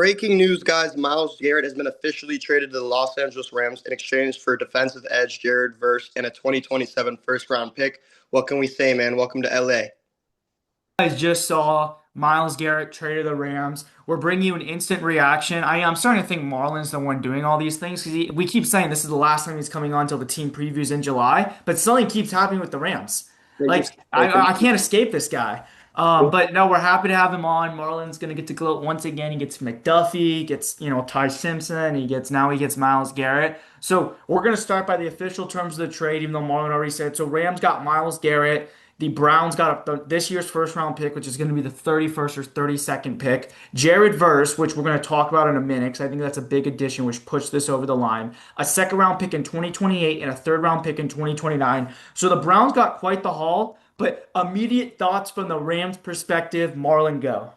Breaking news, guys. Myles Garrett has been officially traded to the Los Angeles Rams in exchange for defensive edge Jared Verse and a 2027 first round pick. What can we say, man? Welcome to LA. Guys just saw Myles Garrett traded the Rams. We're bringing you an instant reaction. I'm starting to think Marlon's the one doing all these things because we keep saying this is the last time he's coming on until the team previews in July, but something keeps happening with the Rams. They Like just I can't escape this guy. But no, we're happy to have him on. Marlon's gonna get to gloat once again. He gets McDuffie, gets Ty Simpson. He gets Myles Garrett. So we're gonna start by the official terms of the trade, even though Marlon already said. So Rams got Myles Garrett. The Browns got this year's first round pick, which is going to be the 31st or 32nd pick. Jared Verse, which we're going to talk about in a minute, because I think that's a big addition, which pushed this over the line. A second round pick in 2028 and a third round pick in 2029. So the Browns got quite the haul, but immediate thoughts from the Rams' perspective, Marlon, go.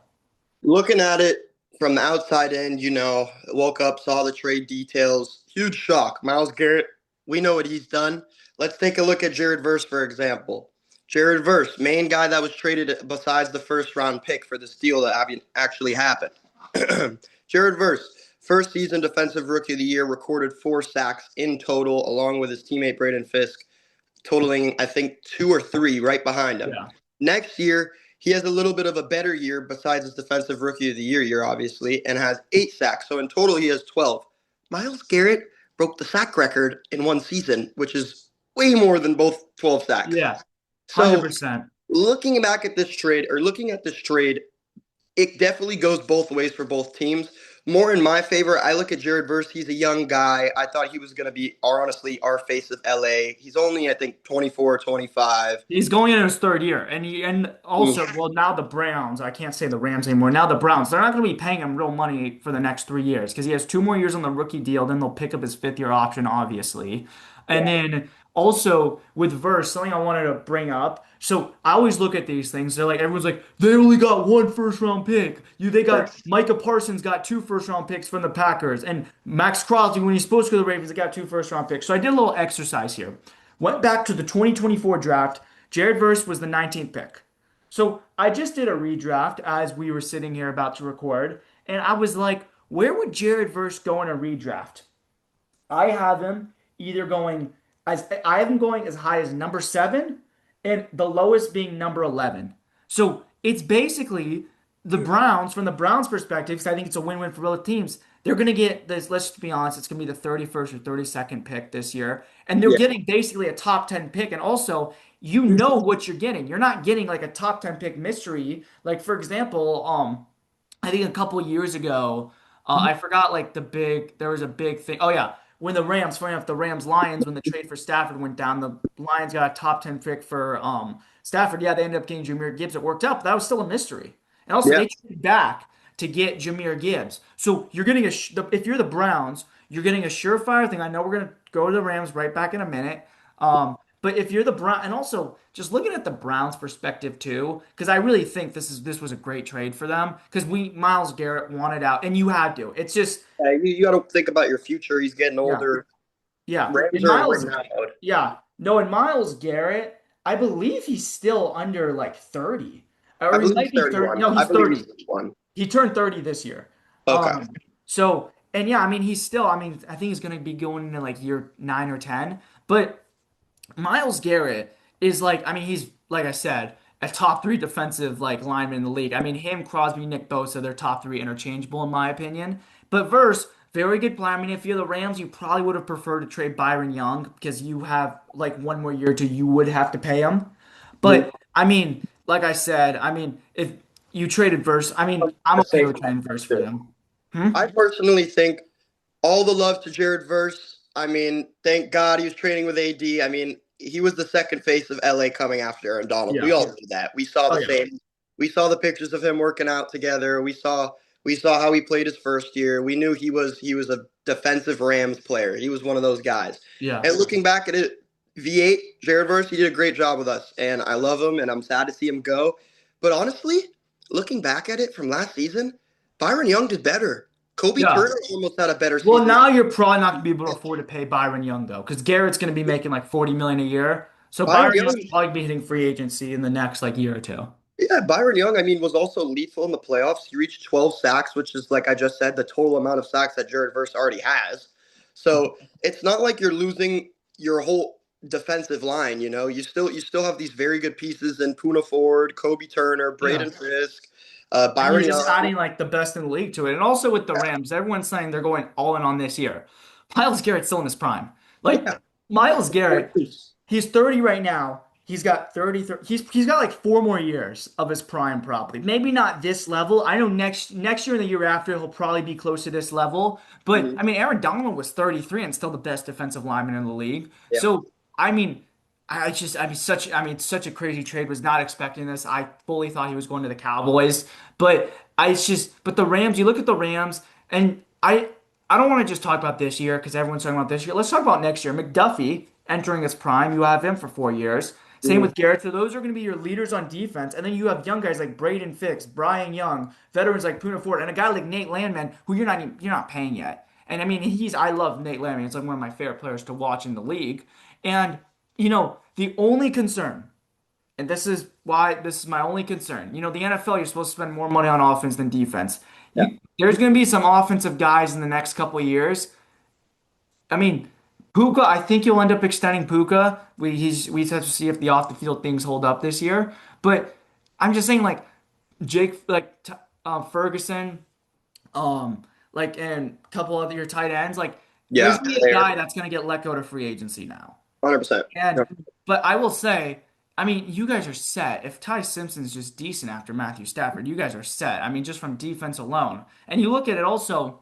looking at it from the outside end, woke up, saw the trade details. Huge shock. Myles Garrett, we know what he's done. Let's take a look at Jared Verse, for example. Jared Verse, main guy that was traded besides the first round pick for this deal that actually happened. Jared Verse, first season defensive rookie of the year, recorded 4 sacks in total, along with his teammate Braden Fisk, totaling, I think, 2 or 3 right behind him. Yeah. Next year, he has a little bit of a better year besides his defensive rookie of the year, obviously, and has 8 sacks. So in total, he has 12. Myles Garrett broke the sack record in one season, which is way more than both 12 sacks. Yeah, So 100%. looking at this trade, it definitely goes both ways for both teams. More in my favor, I look at Jared Verse. He's a young guy. I thought he was going to be, honestly, our face of LA. He's only, I think, 24, 25. He's going into his third year, and also, well, now the Browns. I can't say the Rams anymore. Now the Browns. They're not going to be paying him real money for the next 3 years because he has 2 more years on the rookie deal. Then they'll pick up his fifth year option, obviously, and then also with Verse, something I wanted to bring up. So I always look at these things. They're like everyone's like they only got one first round pick. They got Micah Parsons got 2 first round picks from the Packers, and Max Crosby when he's supposed to go to the Ravens, they got 2 first round picks. So I did a little exercise here. Went back to the 2024 draft. Jared Verse was the 19th pick. So I just did a redraft as we were sitting here about to record, and I was like, where would Jared Verse go in a redraft? I have him either going I have him going as high as number 7 and the lowest being number 11. So it's basically the Browns, from the Browns' perspective, because I think it's a win-win for both teams. They're going to get this, let's be honest, it's going to be the 31st or 32nd pick this year. And they're Yeah. getting basically a top 10 pick. And also, you know what you're getting. You're not getting like a top 10 pick mystery. Like, for example, I think a couple years ago, I forgot like there was a big thing. Oh yeah, when the Rams, funny enough, the Rams Lions, when the trade for Stafford went down, the Lions got a top 10 pick for Stafford. Yeah, they ended up getting Jameer Gibbs. It worked out, but that was still a mystery. And also, Yeah. they traded back to get Jameer Gibbs. So you're getting if you're the Browns, you're getting a surefire thing. I know we're gonna go to the Rams right back in a minute. But if you're the Brown, and also just looking at the Browns' perspective too, because I really think this was a great trade for them because we Myles Garrett wanted out, and you had to. It's just You got to think about your future. He's getting yeah, older. yeah. Rams And are in Myles, win now mode. yeah, no, and Myles Garrett, I believe he's still under like 30, I or he believe might he's be 30. 31. No, I he's believe he's 30. 31. He turned 30 this year. Okay. So, and yeah, I mean, he's still, I mean, I think he's going to be going into like year 9 or 10. But Myles Garrett is like, I mean, he's, like I said, a top 3 defensive like lineman in the league. I mean, him, Crosby, Nick Bosa, they're top 3 interchangeable in my opinion. But Verse, very good player. I mean, if you're the Rams, you probably would have preferred to trade Byron Young because you have like 1 more year to you would have to pay him. Mhm. But I mean, like I said, I mean, if you traded Verse, I mean, I'm A okay safe with trading Verse for option. them. Hmm? I personally think all the love to Jared Verse. I mean, thank God he was training with AD. I mean, he was the second face of LA coming after Aaron Donald. We Yeah. all knew that. We saw Oh the yeah. same. We saw the pictures of him working out together. We saw how he played his first year. We knew he was a defensive Rams player. He was one of those guys. Yeah. And looking back at it, V8 Jared Verse, he did a great job with us, and I love him, and I'm sad to see him go. But honestly, looking back at it from last season, Byron Young did better. Kobe Yeah. Turner almost had a better Well, season. now you're probably not going to be able to afford to pay Byron Young though, because Garrett's going to be making like 40 million a year. So Byron Byron Young's Young, probably be hitting free agency in the next like year or two. Yeah, Byron Young, I mean, was also lethal in the playoffs. He reached 12 sacks, which is, like I just said, the total amount of sacks that Jared Verse already has. So it's not like you're losing your whole defensive line. You still have these very good pieces in Puna Ford, Kobe Turner, Yeah. Braden Fisk, And you're Byron just Young. adding like the best in the league to it. And also with the Rams, everyone's saying they're going all in on this year. Myles Garrett's still in his prime. Like Yeah, Myles Garrett, yeah. he's 30 right now. He's got 30, he's got like 4 more years of his prime probably. Maybe not this level. I know next year and the year after he'll probably be close to this level. But Mhm. I mean Aaron Donald was 33 and still the best defensive lineman in the league. Yeah. So I mean such a crazy trade. Was not expecting this. I fully thought he was going to the Cowboys. But the Rams, you look at the Rams, and I don't want to just talk about this year because everyone's talking about this year. Let's talk about next year. McDuffie entering his prime, you have him for 4 years. Same Mhm. with Garrett. So those are going to be your leaders on defense. And then you have young guys like Braden Fix, Brian Young, veterans like Puna Ford, and a guy like Nate Landman who you're not paying yet. And I mean, I love Nate Landman. It's like one of my favorite players to watch in the league. And the only concern, and this is my only concern. The NFL, you're supposed to spend more money on offense than defense. Yeah. There's going to be some offensive guys in the next couple of years. I mean, Puka, I think you'll end up extending Puka. We just have to see if the off the field things hold up this year. But I'm just saying, like Ferguson, and a couple other your tight ends, like there's Yeah. gonna be a There. guy that's gonna get let go to free agency now. 100%. And but I will say, I mean, you guys are set. If Ty Simpson's just decent after Matthew Stafford, you guys are set. I mean, just from defense alone. And you look at it also.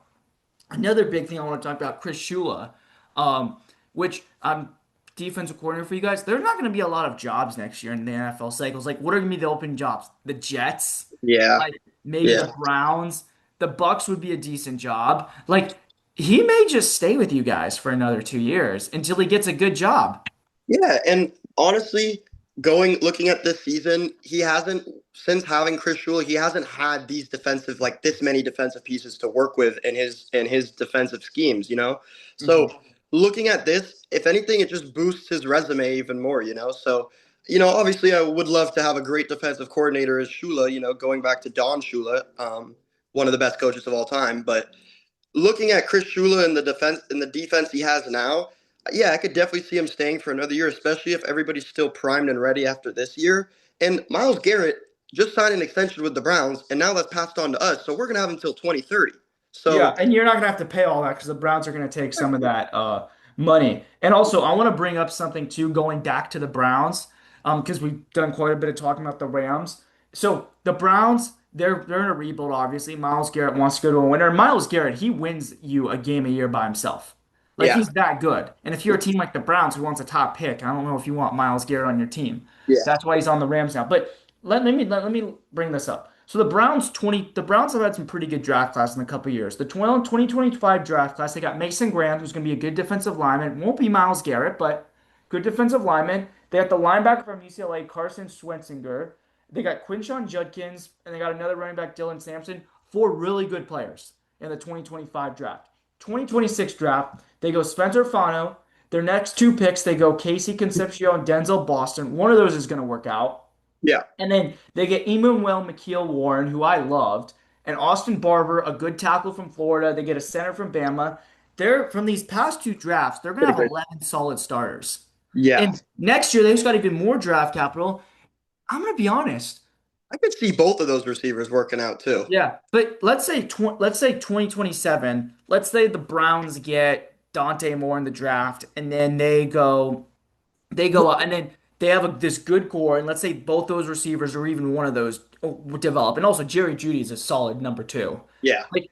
Another big thing I want to talk about, Chris Shula, um, which defensive coordinator for you guys. There's not going to be a lot of jobs next year in the NFL cycles. Like, what are going to be the open jobs? The Jets, Yeah. like maybe the Yeah. Browns, the Bucks would be a decent job. Like, he may just stay with you guys for another 2 years until he gets a good job. Yeah, and honestly, looking at this season, he hasn't since having Chris Shula, he hasn't had these defensive like this many defensive pieces to work with in his defensive schemes. So Mhm. looking at this, if anything, it just boosts his resume even more. So, obviously I would love to have a great defensive coordinator as Shula, going back to Don Shula, one of the best coaches of all time. But looking at Chris Shula and the defense he has now, yeah, I could definitely see him staying for another year, especially if everybody's still primed and ready after this year. And Myles Garrett just signed an extension with the Browns, and now that's passed on to us, so we're gonna have him until 2030. Yeah, So and you're not gonna have to pay all that because the Browns are gonna take some of that money. And also, I want to bring up something too, going back to the Browns, because we've done quite a bit of talking about the Rams. So the Browns, they're in a rebuild, obviously. Myles Garrett wants to go to a winner. Myles Garrett, he wins you a game a year by himself. Like yeah, he's that good. And if you're a team like the Browns who wants a top pick, I don't know if you want Myles Garrett on your team. yeah, That's why he's on the Rams now. But let me bring this up. So the Browns have had some pretty good draft class in a couple years. The 2025 draft class, they got Mason Graham, who's going to be a good defensive lineman. Won't be Myles Garrett, but good defensive lineman. They got the linebacker from UCLA, Carson Schwensinger. They got Quinshon Judkins, and they got another running back, Dylan Sampson. Four really good players in the 2025 draft. 2026 draft, they go Spencer Fano. Their next two picks, they go Casey Concepcion and Denzel Boston. One of those is going to work out. yeah. And then they get Emmanuel McKeel Warren, who I loved, and Austin Barber, a good tackle from Florida. They get a center from Bama. They're from these past two drafts, they're gonna Pretty have good. 11 solid starters. Yeah, And next year they just got even more draft capital. I'm gonna be honest. I could see both of those receivers working out too. Yeah, but let's say 2027. Let's say the Browns get Dante Moore in the draft, and then they go out, and then they have this good core, and let's say both those receivers or even one of those develop, and also Jerry Jeudy is a solid number two. Yeah. Like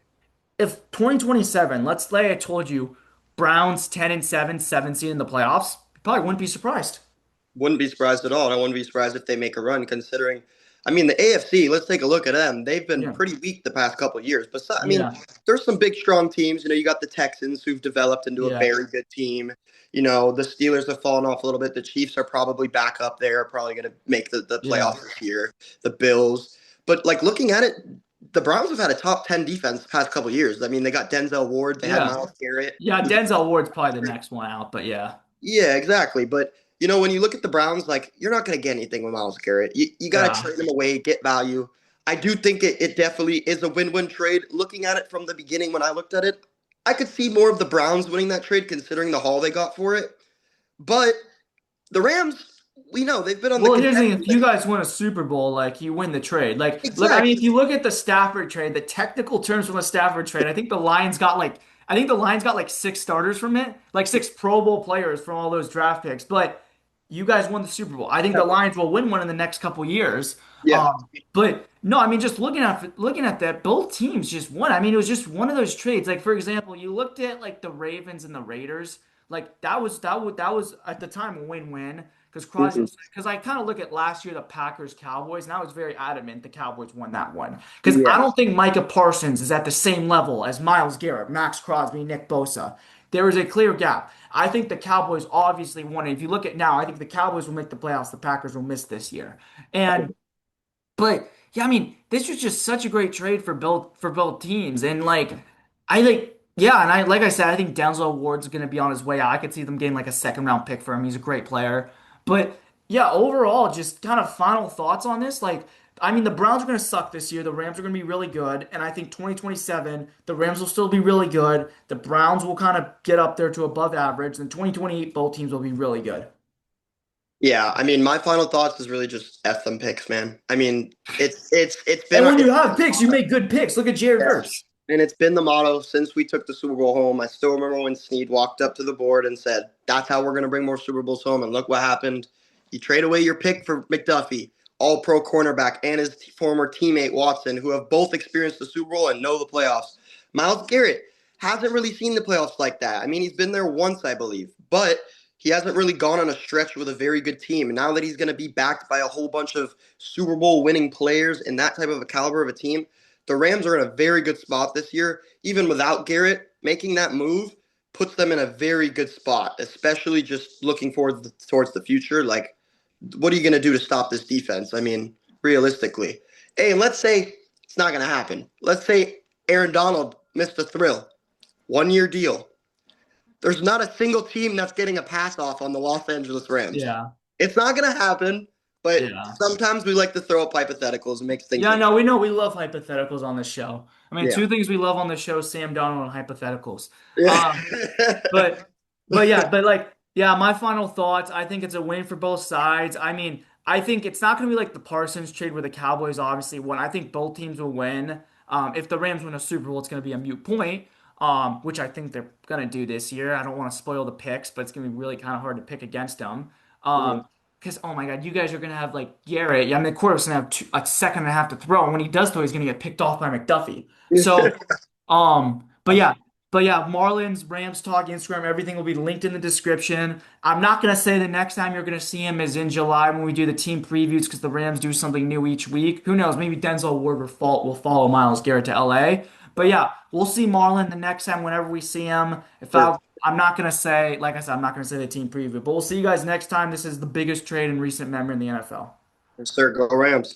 if 2027, let's say I told you Browns 10-7, 7 seed in the playoffs, you probably wouldn't be surprised. Wouldn't be surprised at all. And I wouldn't be surprised if they make a run, considering, I mean, the AFC, let's take a look at them. They've been Yeah, pretty weak the past couple of years. But, I mean, yeah, there's some big, strong teams. You got the Texans who've developed into a yeah, very good team. The Steelers have fallen off a little bit. The Chiefs are probably back up there, probably going to make the yeah, playoffs this year. The Bills. But, like, looking at it, the Browns have had a top 10 defense the past couple of years. I mean, they got Denzel Ward, they had yeah, Myles Garrett, yeah. who's Denzel Ward's probably the next one out, but yeah, yeah, exactly. But when you look at the Browns, like you're not going to get anything with Myles Garrett. You got to Yeah. trade him away, get value. I do think it definitely is a win-win trade. Looking at it from the beginning, when I looked at it, I could see more of the Browns winning that trade considering the haul they got for it. But the Rams, we know they've been on the Well, here's the thing. contending If you list. guys win a Super Bowl, like you win the trade. Like, look, I mean, if Exactly. you look at the Stafford trade, the technical terms from the Stafford trade, I think the Lions got like six starters from it, like six Pro Bowl players from all those draft picks. But you guys won the Super Bowl. I think the Lions will win one in the next couple years. Yeah. But no, I mean, just looking at that, both teams just won. I mean, it was just one of those trades. Like, for example, you looked at like the Ravens and the Raiders. Like that was at the time a win-win because Crosby Mhm. was because I kind of look at last year the Packers Cowboys and I was very adamant the Cowboys won that one because I Yeah. don't think Micah Parsons is at the same level as Myles Garrett, Max Crosby, Nick Bosa. There is a clear gap. I think the Cowboys obviously won it. If you look at now, I think the Cowboys will make the playoffs. The Packers will miss this year. And but yeah, I mean, this was just such a great trade for both teams. And like I like yeah, and I like I said, I think Denzel Ward's gonna be on his way out. I could see them getting like a second round pick for him. He's a great player. But yeah, overall, just kind of final thoughts on this. Like, I mean, the Browns are gonna suck this year. The Rams are gonna be really good. And I think 2027, the Rams will still be really good. The Browns will kind of get up there to above average. And 2028, both teams will be really good. Yeah. I mean, my final thoughts is really just F them picks, man. I mean, it's been And when you it's been have picks, you make good picks. Look at Jared yeah. Verse. And it's been the motto since we took the Super Bowl home. I still remember when Snead walked up to the board and said, "That's how we're going to bring more Super Bowls home." And look what happened. You trade away your pick for McDuffie, all pro cornerback, and his former teammate Watson, who have both experienced the Super Bowl and know the playoffs. Myles Garrett hasn't really seen the playoffs like that. I mean, he's been there once, I believe, but he hasn't really gone on a stretch with a very good team. And now that he's going to be backed by a whole bunch of Super Bowl winning players and that type of a caliber of a team, the Rams are in a very good spot this year. Even without Garrett, making that move puts them in a very good spot, especially just looking forward towards the future. Like, what are you going to do to stop this defense? I mean, realistically. Hey, let's say it's not going to happen. Let's say Aaron Donald missed the thrill. 1 year deal. There's not a single team that's getting a pass off on the Los Angeles Rams. Yeah. It's not going to happen, but Yeah. sometimes we like to throw up hypotheticals and make things Yeah, no, interesting. we know we love hypotheticals on this show. I mean, Yeah. two things we love on the show, Sam Donald and hypotheticals. Yeah. Um, but but like yeah, my final thoughts, I think it's a win for both sides. I mean, I think it's not going to be like the Parsons trade where the Cowboys obviously won. I think both teams will win. If the Rams win a Super Bowl, it's going to be a moot point. Which I think they're going to do this year. I don't want to spoil the picks, but it's going to be really kind of hard to pick against them. Mhm. Because oh my God, you guys are going to have like Garrett. Yeah, I mean, the quarterback's going to have a second and a half to throw, and when he does throw, he's going to get picked off by McDuffie. So but yeah, Marlins, Rams talk, Instagram, everything will be linked in the description. I'm not gonna say the next time you're gonna see him is in July when we do the team previews because the Rams do something new each week. Who knows? Maybe Denzel Ward will follow Myles Garrett to LA. But yeah, we'll see Marlon the next time whenever we see him. If Sure. I'm not gonna say, like I said, I'm not gonna say the team preview, but we'll see you guys next time. This is the biggest trade in recent memory in the NFL. Yes, sir. Go Rams.